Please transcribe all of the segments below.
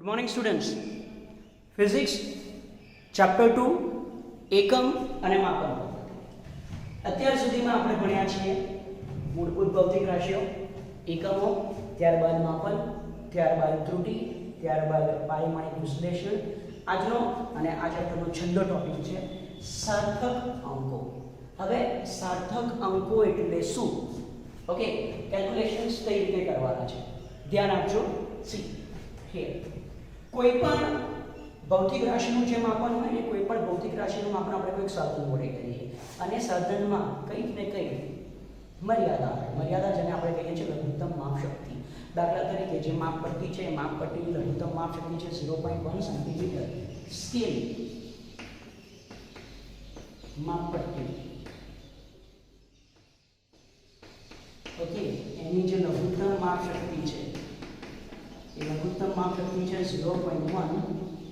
Good morning students. Physics chapter 2 એકમ અને માપન. અત્યાર સુધીમાં આપણે ભણ્યા છીએ મૂળભૂત ભૌતિક રાશિઓ, એકમો, ત્યારબાદ માપન, ત્યારબાદ ત્રુટિ, ત્યારબાદ પારિમાણિક વિશ્લેષણ. આજનો અને આ ચેપ્ટરનો છેલ્લો ટોપિક છે સાર્થક અંકો. હવે સાર્થક અંકો એટલે શું? ઓકે, કેલ્ક્યુલેશન્સ કઈ રીતે કરવાના છે ધ્યાન આપજો. સી હિયર, કોઈ પણ ભૌતિક રાશિનું જે માપન હોય ને, કોઈ પણ ભૌતિક રાશિનું માપન આપણે કોઈક સાધન વડે કરીએ અને સાધનમાં કંઈક ને કંઈક મર્યાદા હોય. મર્યાદા જેને આપણે કહીએ છીએ લઘુત્તમ માપ શક્તિ. દાખલા તરીકે જે માપપટ્ટી છે, માપપટ્ટીની લઘુત્તમ માપ શક્તિ છે 0.1 સેન્ટીમીટર. સ્કેલ માપપટ્ટી, ઓકે, એની જે લઘુત્તમ માપ શક્તિ છે એ લઘુત્તમ માપ શક્તિ છે 0.1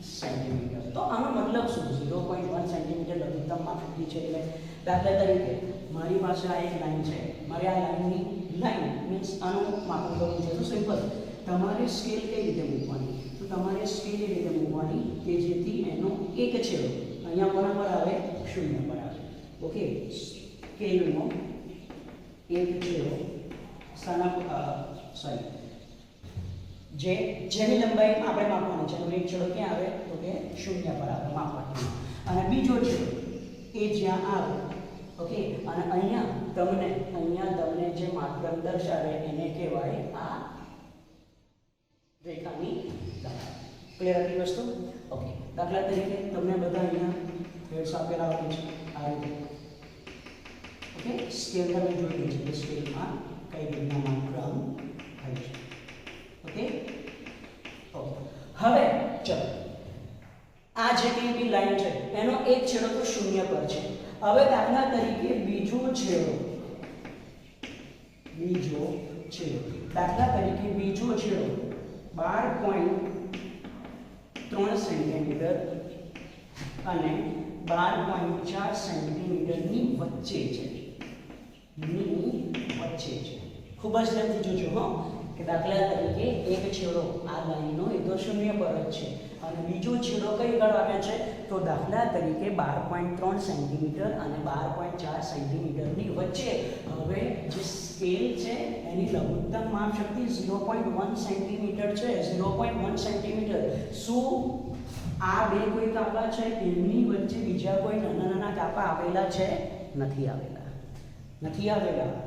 સેન્ટીમીટર. તો આનો મતલબ શું? 0.1 સેન્ટીમીટર લઘુત્તમ માપ શક્તિ છે એટલે દાખલા તરીકે મારી પાસે આ એક લાઈન છે, મારે આ લાઈનની લાઈન મીન્સ આનું માપન કરવું છે. તો સિમ્પલ, તમારે સ્કેલ કઈ રીતે મૂકવાની? તો તમારે સ્કેલ એ રીતે મૂકવાની કે જેથી એનો એક છેડો અહીંયા કોના પર આવે? 0 પર આવે. ઓકે, સ્કેલનો એક છેડો જેની લંબાઈ આપણે માપવાની છે, તો એક છેડો ક્યાં આવે? તો કે 0 પર આવે માપવાની. અને બીજો છેડો એ જ્યાં આવે, ઓકે, અને અહીંયા તમને જે માત્રમ દર્શાવે એને કહેવાય આ રેખાની લંબાઈ. ક્લિયર હતી વસ્તુ? ઓકે, દાખલા તરીકે તમને બધા અહીંયા હેડ્સ આપેલા હોય છે આ રીતે. ઓકે, સ્કેલ તમે જોઈ લીધી છે, સ્કેલમાં કઈ રીતના માત્રમ થાય છે. ઓકે, હવે ચલો, આ જે કંઈ બી લાઈન છે એનો એક છેડો તો 0 પર છે. હવે દાખલા તરીકે બીજો છેડો દાખલા તરીકે બીજો છેડો 12.3 સેન્ટીમીટર અને 12.4 સેન્ટીમીટરની વચ્ચે છે. ખૂબ જ ધ્યાનથી જોજો હો કે દાખલા તરીકે એક છેડો આ લાઈનનો એ તો 0 પર જ છે અને બીજો છેડો કઈ આગળ આવે છે? તો દાખલા તરીકે 12.3 સેન્ટીમીટર અને 12.4 સેન્ટીમીટરની વચ્ચે. હવે જે સ્કેલ છે એની લઘુત્તમ માપ શક્તિ 0.1 સેન્ટીમીટર છે. 0.1 સેન્ટીમીટર. શું આ બે કોઈ કાપા છે એમની વચ્ચે બીજા કોઈ નાના નાના કાપા આવેલા છે? નથી આવેલા.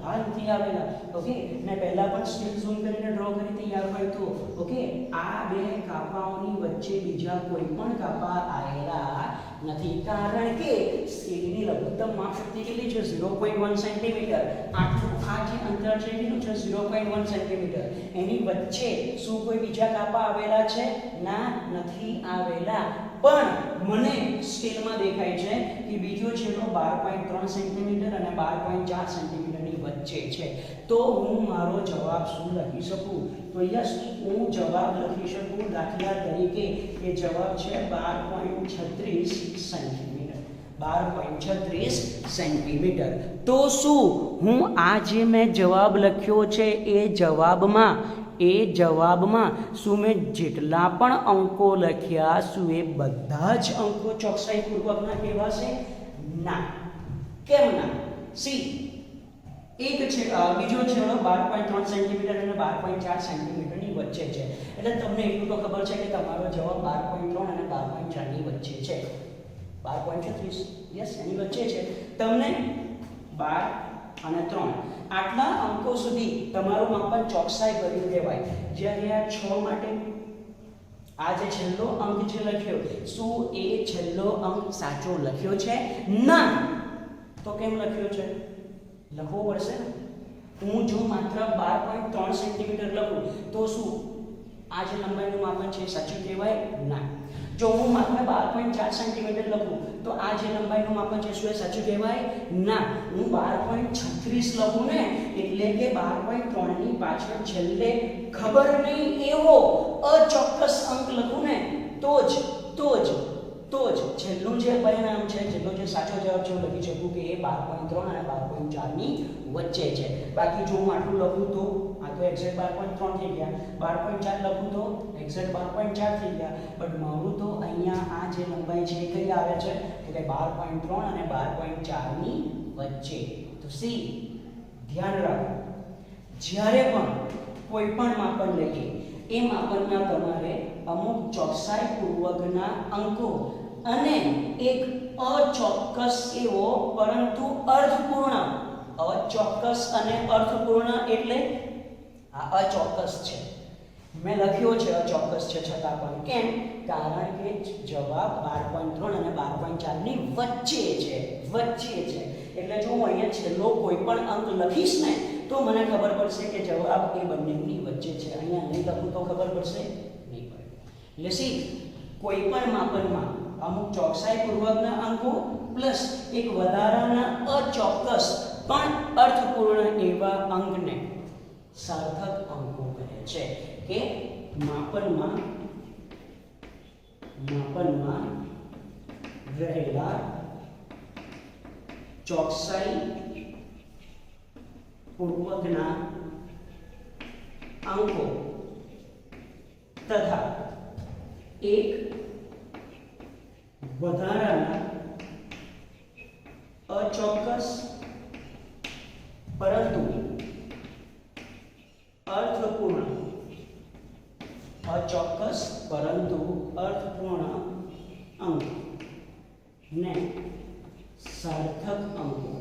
હા, નથી આવેલા. ઓકે, મેં પહેલા પણ સ્કેલ ઝૂમ કરીને ડ્રો કરી તૈયાર હોય તો ઓકે, આ બે કાપાઓની વચ્ચે બીજા કોઈ પણ કાપા આવેલા નથી, કારણ કે સ્કેલની લઘુત્તમ માપ શક્તિ કેટલી છે? 0.1 સેન્ટીમીટર. આટલું આ જે અંતર છે કેટલું છે? 0.1 સેન્ટીમીટર. એની વચ્ચે શું કોઈ બીજા કાપા આવેલા છે? ના, નથી આવેલા. પણ મને સ્કેલમાં દેખાય છે કે બીજો છેડો 12.3 સેન્ટીમીટર અને 12.4 સેન્ટીમીટરની વચ્ચે છે. તો હું મારો જવાબ શું લખી શકું? તો યસ, હું જવાબ લખી શકું દાખલા તરીકે એ જવાબ છે 12.36 સેન્ટીમીટર. 12.36 સેન્ટીમીટર. તો શું હું આ જે મેં જવાબ લખ્યો છે એ જવાબમાં શું મેં જેટલા પણ અંકો લખ્યા શું એ બધા જ અંકો ચોકસાઈપૂર્વકના કહેવાશે? ના. કેમ ના? સી, એક છે બીજો છેડો 12.3 સેન્ટીમીટર અને 12.4 સેન્ટીમીટરની વચ્ચે છે એટલે તમને એટલું તો ખબર છે કે તમારો જવાબ 12.3 અને 12.4 ની વચ્ચે છે. 12.36 યસ, એની વચ્ચે છે. તમને 12 અને 3 આટલા અંકો સુધી તમારું માપન ચોકસાઈ કરી દેવાય. જ્યારે આ 6 માટે આ જે છેલ્લો અંક છે લખ્યો, શું એ છેલ્લો અંક સાચો લખ્યો છે? ના. તો કેમ લખ્યો છે? લખવો પડશે ને. હું જો માત્ર 12.3 સેન્ટીમીટર લખું તો શું આ જે લંબાઈનું માપન છે સાચું કહેવાય? ના. જો હું માત્ર 12.4 સેન્ટીમીટર લખું તો આ જે લંબાઈનું માપન છે શું એ સાચું કહેવાય? ના. હું 12.36 લખું ને એટલે કે 12.3 ની પાછળ છેલ્લે ખબર નહીં એવો અચોક્કસ અંક લખું ને તો જ છેલ્લું જે પરિણામ છે, છેલ્લો જે સાચો જવાબ છે હું લખી શકું કે એ 12.3 અને 12.4 ની વચ્ચે છે. બાકી જો હું આટલું લખું તો આ તો એક્ઝેક્ટ 12.3 થઈ ગયા, 12.4 લખું તો એક્ઝેક્ટ 12.4 થઈ ગયા, બટ મારું તો અહીંયા આ જે લંબાઈ છે એ કઈ આવે છે તો કે 12.3 અને 12.4 ની વચ્ચે. તો સી ધ્યાન રાખો, જ્યારે પણ કોઈ પણ માપન લઈએ એ માપનમાં તમારે અમુક ચોકસાઈ પૂર્વકના અંકો અને એક અચોક્કસ એવો પરંતુ અર્થપૂર્ણ, અચોક્કસ અને અર્થપૂર્ણ એટલે આ અચોક્કસ છે, મેં લખ્યો છે અચોક્કસ છે છતાં પણ, કેમ? કારણ કે જવાબ 12.3 અને 12.4 ની વચ્ચે છે, વચ્ચે છે. એટલે જો હું અહીંયા છેલ્લો કોઈ પણ અંક લખીશ ને તો મને ખબર પડશે કે જવાબ એ બંનેની વચ્ચે છે. અહીંયા નહીં લખું તો ખબર પડશે નહીં પડે. એટલે સી કોઈ પણ માપનમાં અમુક ચોકસાઈ પૂર્વકના અંકો પ્લસ એક વધારાના અચોક્કસ પણ અર્થપૂર્ણ એવા અંકને સાર્થક અંકો કહે છે. કે માપનમાં રહેલા ચોકસાઈ પૂર્વકના અંકો તથા એક વધારાના અચોક્કસ પરંતુ અર્થપૂર્ણ, અચોક્કસ પરંતુ અર્થપૂર્ણ અંક ને સાર્થક અંકો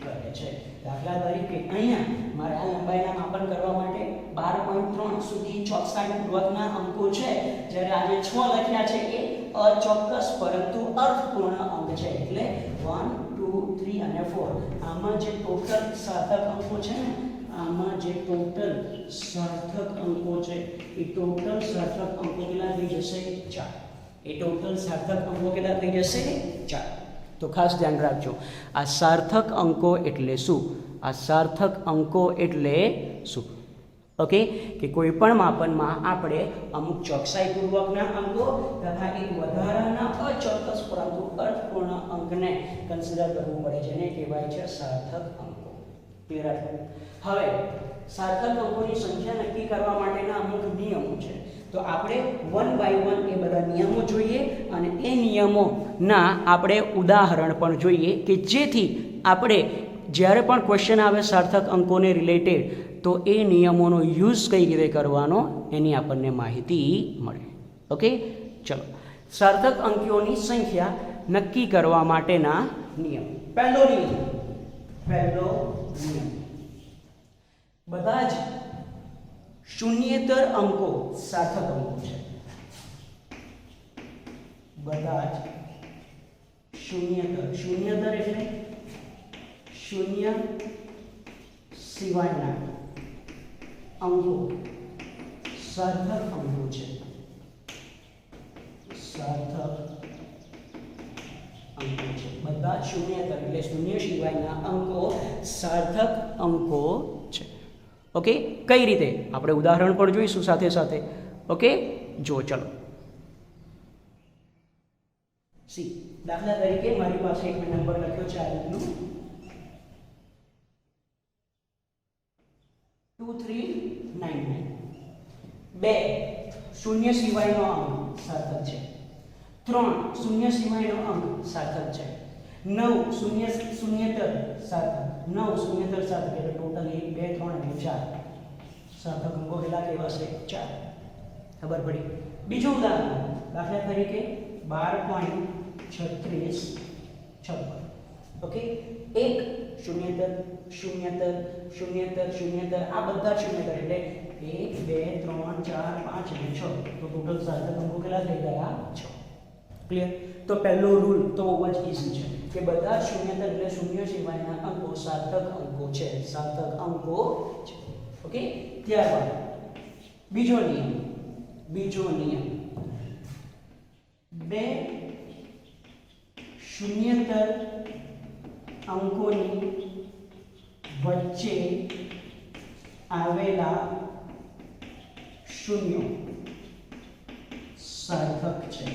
કહે છે. દાખલા તરીકે અહીંયા મારે આ લંબાઈના માપન કરવા માટે 12.3 સુધી ચોકસાઈપૂર્વકના અંકો છે, જ્યારે આજે 6 લખ્યા છે એ અચોક્કસ પરંતુ અર્થપૂર્ણ અંક છે. એટલે 1 2 3 અને 4 આમાં જે ટોટલ સાર્થક અંકો છે ને, આમાં જે ટોટલ સાર્થક અંકો છે એ ટોટલ સાર્થક અંકો કેટલા થઈ જશે? 4. એ ટોટલ સાર્થક અંકો કેટલા થઈ જશે? 4. તો ખાસ ધ્યાન રાખજો, આ સાર્થક અંકો એટલે શું? આ સાર્થક અંકો એટલે શું? ઓકે, કે કોઈ પણ માપનમાં આપણે અમુક ચોકસાઈપૂર્વકના અંકો તથા એક વધારાના અચોક્કસ પરંતુ અર્થપૂર્ણ અંકને કન્સિડર કરવું પડે, જેને કહેવાય છે સાર્થક અંકો. ક્લિયર? હવે સાર્થક અંકોની સંખ્યા નક્કી કરવા માટેના અમુક નિયમો છે. તો આપણે 1 બાય 1 એ બધા નિયમો જોઈએ અને એ નિયમોના આપણે ઉદાહરણ પણ જોઈએ, કે જેથી આપણે જ્યારે પણ ક્વેશ્ચન આવે સાર્થક અંકોને રિલેટેડ તો એ નિયમોનો યુઝ કઈ રીતે કરવાનો એની આપણને માહિતી મળે. ઓકે, ચલો સાર્થક અંકોની સંખ્યા નક્કી કરવા માટેના નિયમ. પહેલો નિયમ, બધા જ શૂન્યેતર અંકો સાર્થક અંકો છે. બધા જ શૂન્યેતર એટલે શૂન્ય સિવાયના અંકો સાર્થક અંકો છે. બધા જ શૂન્યેતર એટલે શૂન્ય સિવાયના અંકો સાર્થક અંકો છે. ઓકે, કઈ રીતે આપણે ઉદાહરણ પણ જોઈશું સાથે સાથે. ઓકે, જો ચલો સી દાખલા તરીકે મારી પાસે એક નંબર લખ્યો છે આ રીતનું 2399. 2 શૂન્ય સિવાયનો અંક સાર્થક છે. 3 શૂન્ય સિવાયનો અંક સાર્થક છે. 9 શૂન્યેતર સાર્થક, 9 શૂન્યેતર સાર્થક એટલે ટોટલ 1 2 3 અને 4 સાર્થક અંકો કેટલા કહેવાશે? 4. ખબર પડી? બીજું ઉદાહરણ, દાખલા તરીકે 12.3656. ઓકે, 1 શૂન્યેતર શૂન્યેતર શૂન્યેતર શૂન્યેતર આ બધા શૂન્યેતર એટલે 1 2 3 4 5 અને 6 તો ટોટલ સાર્થક અંકો કેટલા થઈ ગયા? 6. ક્લિયર? તો પહેલો રૂલ તો બહુ જ ઈઝી છે કે બધા શૂન્યેતર એટલે શૂન્ય સિવાયના અંકો સાર્થક અંકો છે, સાર્થક અંકો છે. ઓકે, ત્યારબાદ બીજો નિયમ, 2 શૂન્યેતર અંકોની વચ્ચે આવેલા શૂન્યો સાર્થક છે.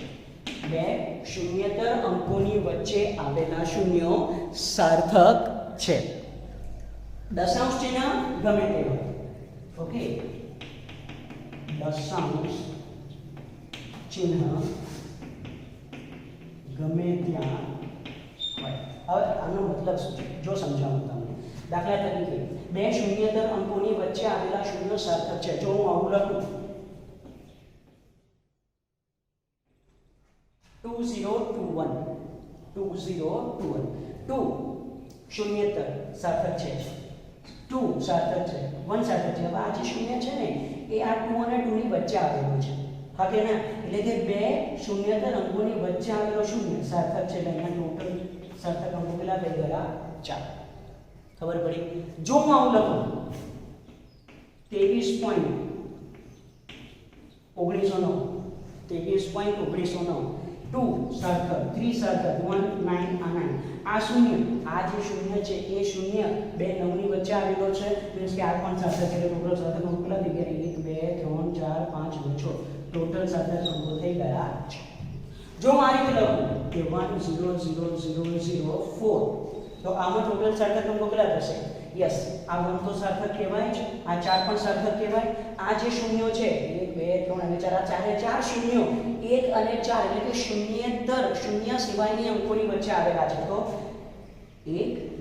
2 શૂન્યેતર અંકોની વચ્ચે આવેલા શૂન્યો સાર્થક છે. દશાંશ ચિહ્ન ગમે તે હોય, ઓકે, દશાંશ ચિહ્ન ગમે ત્યાં હોય. હવે આનો મતલબ શું છે જો સમજાવું તમને. દાખલા તરીકે બે શૂન્યતર અંકોની વચ્ચે આવેલા શૂન્યો સાર્થક છે. જો હું આવું લખું 2021 2021 2 શૂન્યતર સાર્થક છે, 2 સાર્થક છે, 1 સાર્થક છે. હવે આ જે શૂન્ય છે ને એ આ 2 અને 2 ની વચ્ચે આવેલું છે, હા કે ના? એટલે કે બે શૂન્યતર અંકોની વચ્ચે આવેલો શૂન્ય સાર્થક છે. એટલે અહીંયા ટોટલ સાર્થક અંકો કેટલા થઈ ગયા? 4. ખબર પડી? જો હું આવું લખું 23.1909 2 સાર્થક, 3 સાર્થક, 1 9 આ 9. આ શૂન્ય, આ જે શૂન્ય છે એ શૂન્ય બે 9 ની વચ્ચે આવેલો છે, મીન્સ કે આ પણ સાર્થક છે. ટોટલ સાર્થક અંકો કેટલા થઈ ગયા? 1 2 3 4 5 અને 6. ટોટલ સાર્થક અંકો થઈ ગયા 6. જો હું આ રીતે લખું કે 100004, તો આમાં ટોટલ સાર્થક અંકો કેટલા થશે? યસ, આ 1 તો સાર્થક કહેવાય જ, આ 4 પણ સાર્થક કહેવાય. આ જે શૂન્યો છે 1 2 3 અને 4, આ ચારે ચાર શૂન્યો 1 અને 4 એટલે કે શૂન્યેતર, શૂન્ય સિવાયની અંકોની વચ્ચે આવેલા છે. તો 1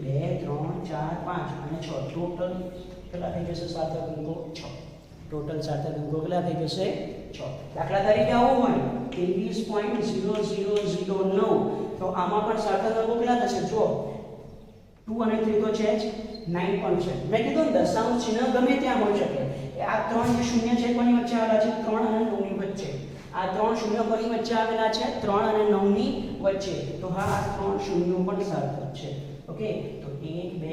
2 3 4 5 અને 6. ટોટલ કેટલા થઈ જશે સાર્થક અંકો? 6. ટોટલ સાર્થક અંકો કેટલા થઈ જશે? 6. દાખલા તરીકે આવું હોય 23.0009, તો આમાં પણ સાર્થક અંકો કેટલા થશે? જો 2 અને 3 તો છે જ, 9 પણ છે. મેં કીધું દશાંશ ચિહ્ન ગમે ત્યાં હોઈ શકે. આ ત્રણ જે શૂન્ય છે કોની વચ્ચે આવેલા છે? 3 અને 9 ની વચ્ચે. આ ત્રણ શૂન્ય કોની વચ્ચે આવેલા છે? 3 અને 9 ની વચ્ચે. તો હા, આ ત્રણ શૂન્યો પણ સાર્થક છે. ઓકે, તો 1 2 3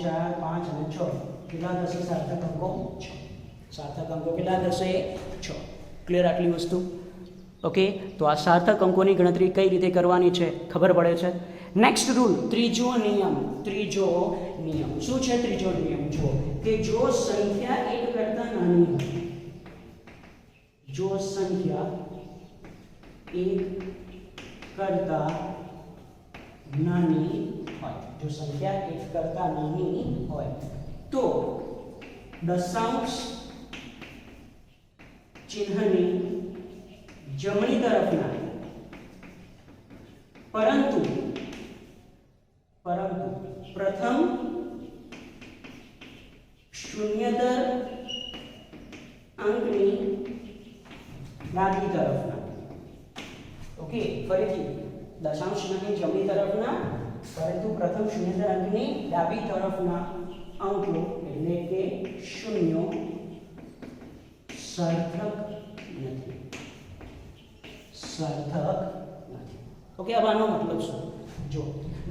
4 5 અને 6 કેટલા થશે સાર્થક અંકો? 6. સાર્થક અંકો કેટલા થશે? 6. ક્લિયર આટલી વસ્તુ? ઓકે, તો આ સાર્થક અંકોની ગણતરી કઈ રીતે કરવાની છે ખબર પડે છે. નેક્સ્ટ રૂલ, ત્રીજો નિયમ. ત્રીજો નિયમ શું છે? ત્રીજો નિયમ જો કે જો સંખ્યા 1 કરતા નાની હોય, જો સંખ્યા 1 કરતા નાની હોય, જો સંખ્યા 1 કરતા નાની હોય તો દશાંશ ચિહ્નની જમણી તરફના પરંતુ પ્રથમ શૂન્યતર અંકની ડાબી તરફના, ઓકે, ફરીથી દશાંશ ચિહ્નની જમણી તરફના પરંતુ પ્રથમ શૂન્યતર અંકની ડાબી તરફના અંકો એટલે કે શૂન્યો સાર્થક નથી. ઓકે, હવે આનો મતલબ શું?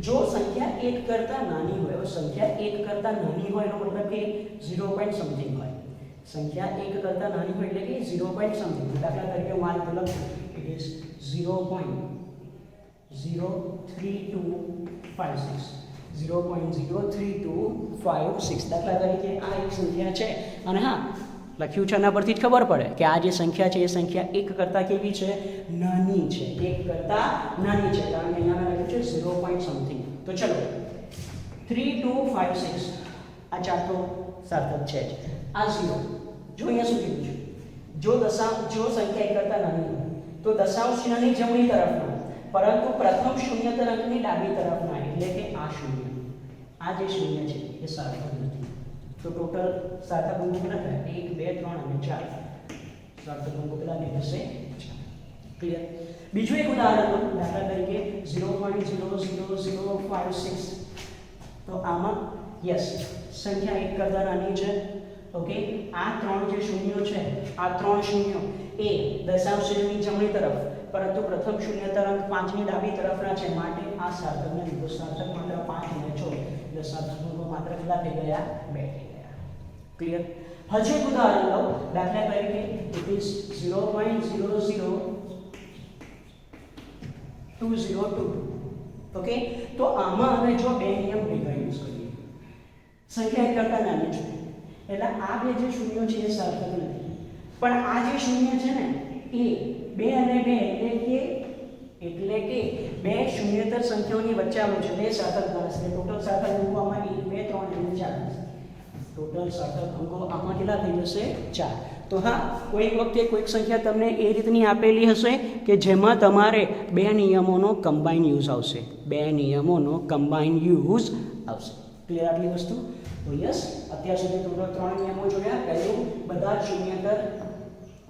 જો સંખ્યા 1 કરતા નાની હોય, સંખ્યા 1 કરતા નાની હોય એનો મતલબ કે 0 પોઈન્ટ સમથિંગ હોય. સંખ્યા 1 કરતા નાની હોય એટલે કે 0 પોઈન્ટ સમથિંગ. દાખલા તરીકે હું આ રીતે લખું, ઇટ ઇઝ 0.03256, 0.03256. દાખલા તરીકે આ એક સંખ્યા છે અને હા, લખ્યું છે એના પરથી જ ખબર પડે કે આ જે સંખ્યા છે એ સંખ્યા 1 કરતાં કેવી છે? નાની છે. 1 કરતાં નાની છે, કારણ કે અહીંયા લખ્યું છે 0 પોઈન્ટ સમથિંગ. તો ચલો 3256, આ 4 તો સાર્થક છે જ. આ 0, જો અહીંયા શું કીધું છે? જો સંખ્યા 1 કરતાં નાની હોય તો દશાંશ ચિહ્નની જમણી તરફના પરંતુ પ્રથમ શૂન્યતર અંકની ડાબી તરફના એટલે કે આ શૂન્ય, આ જે શૂન્ય છે એ સાર્થક નથી. તો ટોટલ સાર્થક અંકો કેટલા થયા? 1 2 3 અને 4. સાર્થક અંકો કેટલા થશે? 4. ક્લિયર? બીજું એક ઉદાહરણ લો. દાખલા તરીકે 0.00056, તો આમાં યસ સંખ્યા 1 કરતાં નાની છે. ઓકે, આ ત્રણ જે શૂન્યો છે, આ ત્રણ શૂન્યો એ દશાંશ ચિહ્નની જમણી તરફ પરંતુ પ્રથમ શૂન્યતર અંક 5 ની ડાબી તરફના છે, માટે આ સાર્થક નથી. તો સાર્થક માત્ર 5 અને 6 એટલે સાર્થક અંકો માત્ર કેટલા થઈ ગયા? 2 થઈ ગયા. ક્લિયર? હજુ એક ઉદાહરણ લો. દાખલા તરીકે ઇટ ઇઝ 0.00202. ઓકે, તો આમાં અમે જો બે નિયમ ભેગા યુઝ કરીએ, સંખ્યા 1 કરતાં નાની છે એટલે આ બે જે શૂન્યો છે એ સાર્થક નથી, પણ આ જે શૂન્ય છે ને એ 2 અને 2 એટલે કે એટલે કે બે શૂન્યેતર સંખ્યાઓની વચ્ચે આવેલું છે, બે સાર્થક ગણાશે. ટોટલ સાર્થક અંકો આમાં 1 2 3 અને 4. ટોટલ સાર્થક અંકો આમાં કેટલા થઈ જશે? 4. તો હા, કોઈક વખતે કોઈક સંખ્યા તમને એ રીતની આપેલી હશે કે જેમાં તમારે બે નિયમોનો કમ્બાઈન યુઝ આવશે, બે નિયમોનો કમ્બાઈન યુઝ આવશે. ક્લિયર આટલી વસ્તુ? તો યસ, અત્યાર સુધી ટોટલ 3 નિયમો જોયા. પહેલું, બધા જ શૂન્યેતર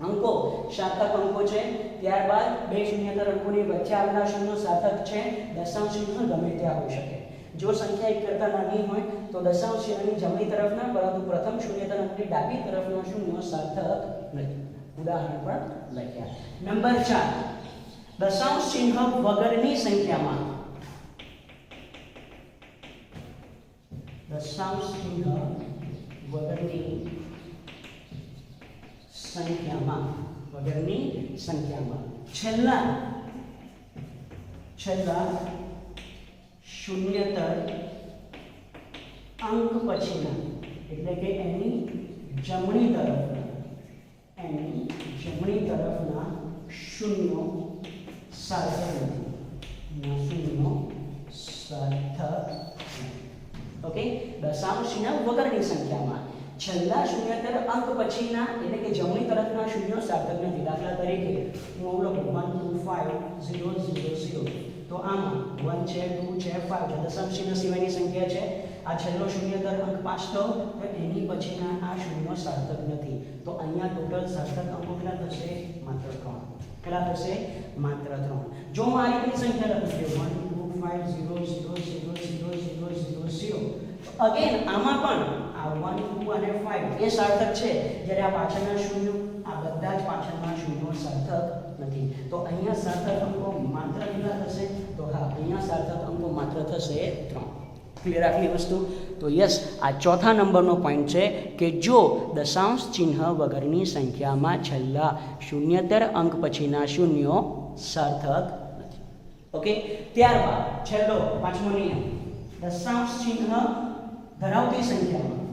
અંકો સાર્થક અંકો છે. ત્યારબાદ બે શૂન્યેતર અંકોની વચ્ચે આવેલા શૂન્ય સાર્થક છે. દશાંશ ચિહ્ન ગમે ત્યાં હોઈ શકે. જો સંખ્યા એક કરતાં નાની હોય તો દશાંશ ચિહ્નની જમણી તરફના, પરંતુ પ્રથમ શૂન્યેતર અંકની ડાબી તરફના શૂન્ય સાર્થક નથી. ઉદાહરણ પણ લખ્યા. નંબર 4, દશાંશ ચિહ્ન વગરની સંખ્યામાં, દશાંશ ચિહ્ન વગરની સંખ્યામાં, વગરની સંખ્યામાં છેલ્લા શૂન્યેતર અંક પછીના, એટલે કે એની જમણી તરફના શૂન્યો સાર્થક નથી. ઓકે, દશાંશ ચિહ્ન વગરની સંખ્યામાં છેલ્લા શૂન્યેતર અંક પછીના, એટલે કે જમણી તરફના શૂન્યો સાર્થક નથી. દાખલા તરીકે હું લખું 125000, તો આમાં 1 છે, 2 છે, 5 છે, દશાંશ ચિહ્ન સિવાયની સંખ્યા છે. આ છેલ્લો શૂન્યેતર અંક 5 તો એની પછીના આ શૂન્યો સાર્થક નથી. તો અહીંયા ટોટલ સાર્થક અંકો કેટલા થશે? માત્ર 3. કેટલા થશે? માત્ર 3. જો હું આ રીતની સંખ્યા લખું છું 12500000000, અગેન આમાં પણ આ 1 2 અને 5 એ સાર્થક છે, જ્યારે આ પાછળના શૂન્ય, આ બધા જ પાછળના શૂન્યો સાર્થક નથી. તો અહીંયા સાર્થક અંકો માત્ર કેટલા થશે? તો હા, અહીંયા સાર્થક અંકો માત્ર થશે 3. ક્લિયર આટલી વસ્તુ? તો યસ, આ ચોથા નંબરનો પોઈન્ટ છે કે જો દશાંશ ચિહ્ન વગરની સંખ્યામાં છેલ્લા શૂન્યેતર અંક પછીના શૂન્યો સાર્થક નથી. ઓકે, ત્યારબાદ છેલ્લો પાંચમો નિયમ, દશાંશ ચિહ્ન ધરાવતી સંખ્યામાં,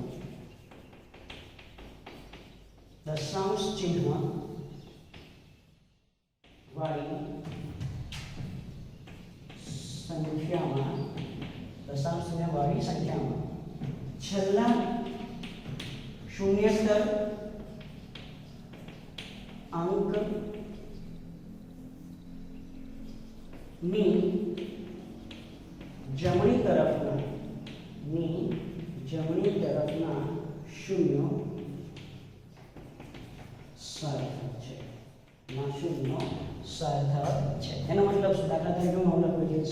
દશાંશ ચિહ્ન વાળી સંખ્યામાં, દશાંશ ચિહ્ન વાળી સંખ્યામાં છેલ્લા શૂન્યેતર અંક ની જમણી તરફના શૂન્યો સાર્થક છે. શૂન્યો સાર્થક છે. એનો મતલબ શું? દાખલા તરીકે હું લખું છું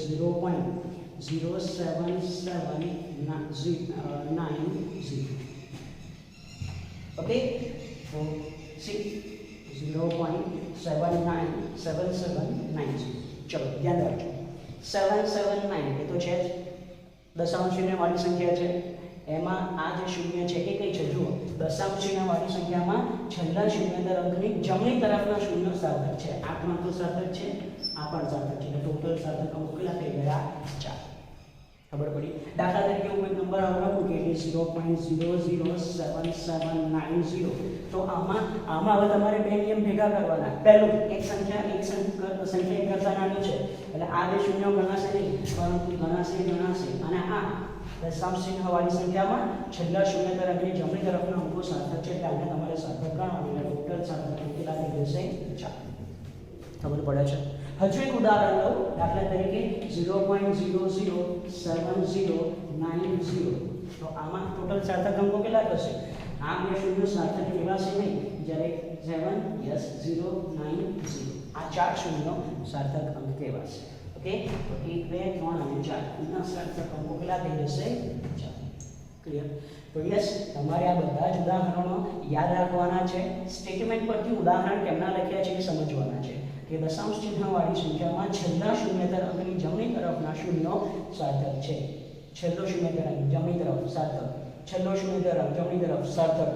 0.07790. ઓકે, તો 0.797790. ચલો ધ્યાન રાખજો, 779 એ તો છે જ, દશાંશ ચિહ્ન વાળી સંખ્યા છે. એમાં આ જે શૂન્ય છે એ કઈ છે? જુઓ, દશાંશ ચિહ્ન વાળી સંખ્યામાં છેલ્લા શૂન્યેતર અંકની જમણી તરફના શૂન્ય સાર્થક છે. આ પણ તો સાર્થક છે, આ પણ સાર્થક છે. ટોટલ સાર્થક અંકો કેટલા થઈ ગયા? 4. ખબર પડી? દાખલા તરીકે હું એક નંબર લખું કે 0.007790. તો આમાં હવે તમારે બે નિયમ ભેગા કરવાના. પહેલું, એક સંખ્યા એક કરતા નાની છે, એટલે આ બે શૂન્યો ગણાશે નહીં, પરંતુ ગણાશે. અને આ દશાંશ ચિહ્ન વાળી સંખ્યામાં છેલ્લા શૂન્યેતર અંકની જમણી તરફના અંકો સાર્થક છે, એટલે આને તમારે સાર્થક ગણવાનું. એટલે ટોટલ સાર્થક કેટલા થઈ જશે? 4. ખબર પડે છે? હજુ એક ઉદાહરણ લઉં. દાખલા તરીકે 0.007090. તો આમાં ટોટલ સાર્થક અંકો કેટલા થશે? આ બે શૂન્ય સાર્થક લેવાશે નહીં, જ્યારે 7 યસ 090, આ 4 શૂન્યો સાર્થક અંક કહેવાશે. ઓકે, તો 1 2 3 અને 4 એના સાર્થક અંકો કેટલા થઈ જશે? 4. ક્લિયર? તો યસ, તમારે આ બધા જ ઉદાહરણો યાદ રાખવાના છે. સ્ટેટમેન્ટ પરથી ઉદાહરણ કેમના લખ્યા છે એ સમજવાના છે કે દશાંશ ચિહ્ન વાળી સંખ્યામાં છેલ્લા શૂન્યેતર અંકની જમણી તરફના શૂન્યો સાર્થક છે. છેલ્લો શૂન્યેતર અંક જમણી તરફ સાર્થક, છેલ્લો શૂન્યેતર અંક જમણી તરફ સાર્થક,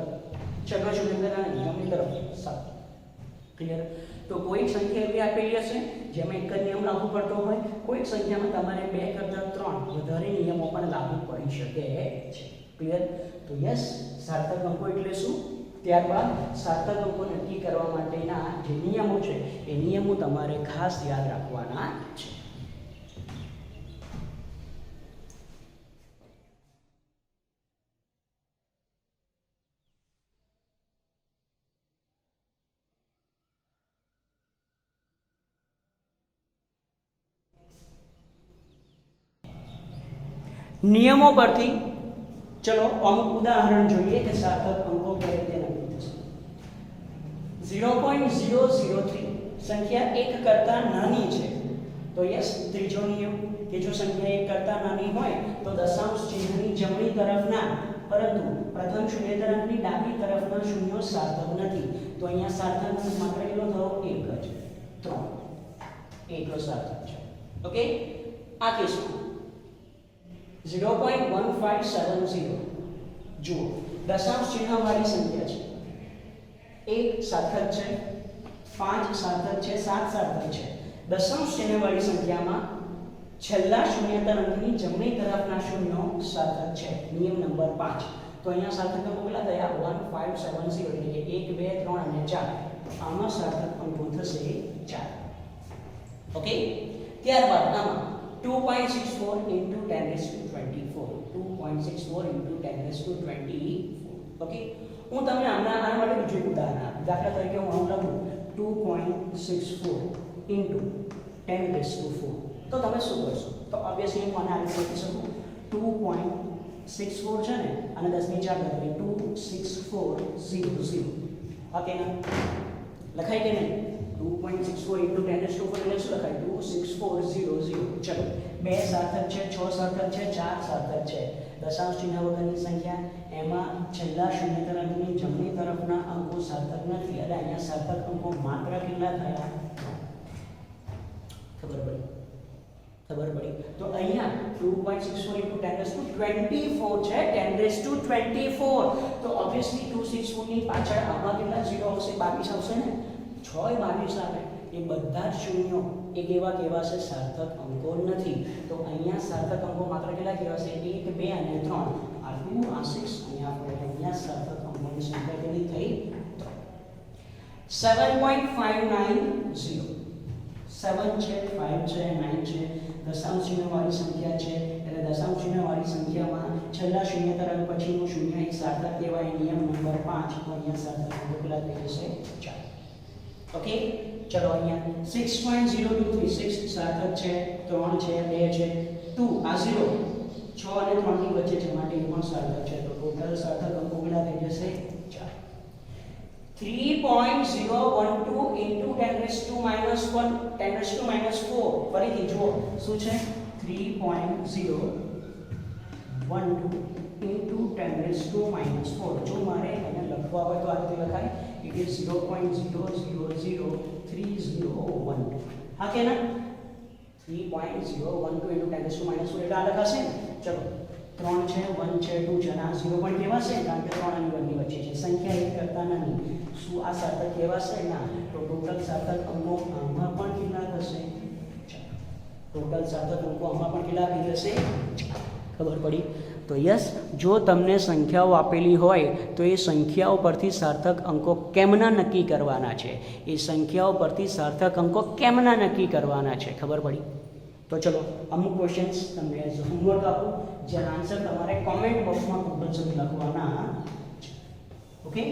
છેલ્લો શૂન્યેતર અંક જમણી તરફ સાર્થક. ક્લિયર? તો કોઈક સંખ્યા એવી આપેલી હશે જેમાં એક જ નિયમ લાગુ પડતો હોય, કોઈક સંખ્યામાં તમારે 2 કરતાં 3 વધારે નિયમો પણ લાગુ પડી શકે છે. ક્લિયર? તો યસ, સાર્થક અંકો એટલે શું? ત્યારબાદ સાર્થક અંકો નક્કી કરવા માટેના જે નિયમો છે એ નિયમો તમારે ખાસ યાદ રાખવાના છે. નિયમો પરથી ચલો અમુક ઉદાહરણ જોઈએ કે સાર્થક અંકો કેવી રીતે નક્કી થશે. 0.003 સંખ્યા 1 કરતાં નાની છે તો યસ ત્રીજો નિયમ કે જો સંખ્યા 1 કરતાં નાની હોય તો દશાંશ ચિહ્નની જમણી તરફના પરંતુ પ્રથમ શૂન્ય તરફની ડાબી તરફના શૂન્યો સાર્થક નથી. તો અહીંયા સાર્થક અંક માત્ર કેટલો થયો? 1 જ, 3 એકલો સાર્થક છે. ઓકે, આ કેસમાં 0.1570 જુઓ દશાંશ ચિહ્નવાળી સંખ્યા છે. 1 સાર્થક છે, 5 સાર્થક છે, 7 સાર્થક છે. દશાંશ ચિહ્નવાળી સંખ્યામાં છેલ્લા શૂન્યતર અંકની જમણી તરફના શૂન્યો સાર્થક છે. નિયમ નંબર 5. તો અહીંયા સાર્થક અંકો કેટલા થયા? 1570 એટલે કે 1 2 3 અને 4. આમાં સાર્થક અંકો થશે 4. ઓકે, ત્યારબાદ આમાં 2.64 into 10 raised to 24. 2.64 into 10 raised to 24. Okay, હું તમને આના માટે બીજું એક ઉદાહરણ આપું. દાખલા તરીકે હું લખું 2.64 into 10 raised to 4. તો તમે શું કરશો? તો ઓબ્વિયસલી હું આને આ રીતે લખી શકું 2.64 છે ને અને 10 ની 4 ઘાત 26400. ઓકે ના લખાય કે નહીં? 2.64 into 10 raised to 4 એટલે શું લખાય? 26400. ચલો 2 સાર્થક છે, 6 સાર્થક છે, 4 સાર્થક છે. દશાંશ ચિહ્ન વગરની સંખ્યા એમાં છેલ્લા શૂન્યતર અંકની જમણી તરફના અંકો સાર્થક નથી એટલે અહીંયા સાર્થક અંકો માત્ર કેટલા થયા? ખબર પડી? તો અહીંયા 2.64 into 10 raised to 24 છે. 10 raised to 24. તો ઓબ્વિયસલી 264 ની પાછળ આમાં કેટલા 0 આવશે? 22 આવશે ને. 6 એ 22 આવે. એ બધા જ શૂન્યો એ કેવા કહેવાશે? સાર્થક અંકો નથી. તો અહીંયા સાર્થક અંકો માત્ર કેટલા કહેવાશે? 1 2 અને 3. આ 2 આ 6 અને આપણે અહીંયા સાર્થક અંકોની સંખ્યા કેટલી થઈ? 7.590. 7 છે, 5 છે, 9 છે. દશાંશ ચિહ્નવાળી સંખ્યા છે એટલે દશાંશ ચિહ્નવાળી સંખ્યામાં છેલ્લા શૂન્યતર અંક પછીનું શૂન્ય એ સાર્થક કહેવાય. નિયમ નંબર 5. તો અહીંયા સાર્થક અંકો કેટલા થઈ જશે? 4. ઓકે, ચલો અહીંયા 6.0236 સાર્થક છે, 3 છે, 2 છે, 2 આ 0 6 અને 3 ની વચ્ચે છે માટે એ પણ સાર્થક છે. તો ટોટલ સાર્થક અંકો કેટલા થઈ જશે? 4. 3.012 into 10 raised to minus 1 10 raised to minus 4. ફરીથી જુઓ શું છે? 3.012 into 10 raised to minus 4. જો મારે અહીંયા લખવા હોય તો આ રીતે લખાય. It is 0.000301. હા કે ના? 3.012 into 10 raised to minus 4 એટલે આ લખાશે ને. ચલો 3 છે, 1 છે, 2 છે. આ 0 પણ કહેવાશે કારણ કે 3 અને 1 ની વચ્ચે છે. સંખ્યા 1 કરતા નાની. શું આ સાર્થક કહેવાશે? ના. તો ટોટલ સાર્થક અંકો આમાં પણ કેટલા થશે? ટોટલ સાર્થક અંકો આમાં પણ કેટલા થઈ જશે? ખબર પડી? તો યસ, જો તમને સંખ્યાઓ આપેલી હોય તો એ સંખ્યાઓ પરથી સાર્થક અંકો કેમના નક્કી કરવાના છે? એ સંખ્યાઓ પરથી સાર્થક અંકો કેમના નક્કી કરવાના છે? ખબર પડી? તો ચલો અમુક ક્વેશ્ચન્સ તમને એઝ હોમવર્ક આપું જેના આન્સર તમારે કોમેન્ટ બોક્સમાં કમ્પલસરી લખવાના છે. ઓકે,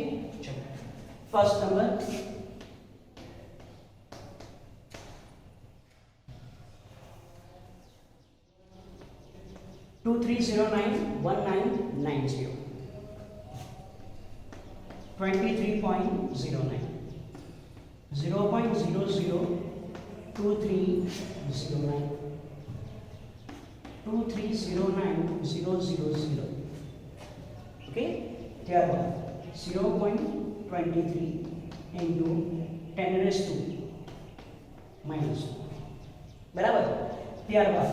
ચલો ફર્સ્ટ નંબર 23091990. 23.09 0.002309 2309000. Okay, ત્યારબાદ 0.23 into 10 raised to minus 2. બરાબર. ત્યારબાદ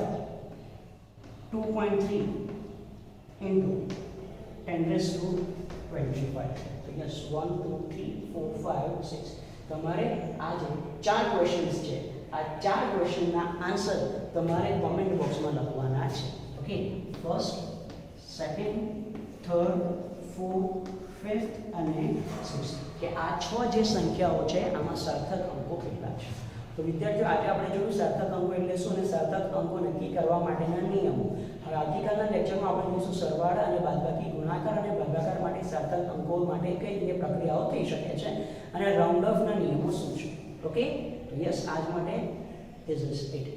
2.3 into 10 raised to 25. So yes, 1 2 3 4 5 6. તમારે આ જે 4 ક્વેશ્ચન્સ છે આ 4 ક્વેશ્ચનના આન્સર તમારે કોમેન્ટ બોક્સમાં લખવાના છે. Okay, first, second, third, fourth, fifth અને સિક્સ્થ. કે આ 6 જે સંખ્યાઓ છે આમાં સાર્થક અંકો કેટલા છે. તો વિદ્યાર્થીઓ આજે આપણે જોયું સાર્થક અંકો એટલે શું અને સાર્થક અંકો નક્કી કરવા માટેના નિયમો. હવે આવતીકાલના લેક્ચરમાં આપણે જોઈશું સરવાળા અને બાદબાકી, ગુણાકાર અને ભાગાકાર માટે સાર્થક અંકો માટે કઈ રીતે પ્રક્રિયાઓ થઈ શકે છે અને રાઉન્ડ ઓફના નિયમો શું છે. ઓકે, તો યસ, આજ માટે ધીસ ઇઝ ઇટ.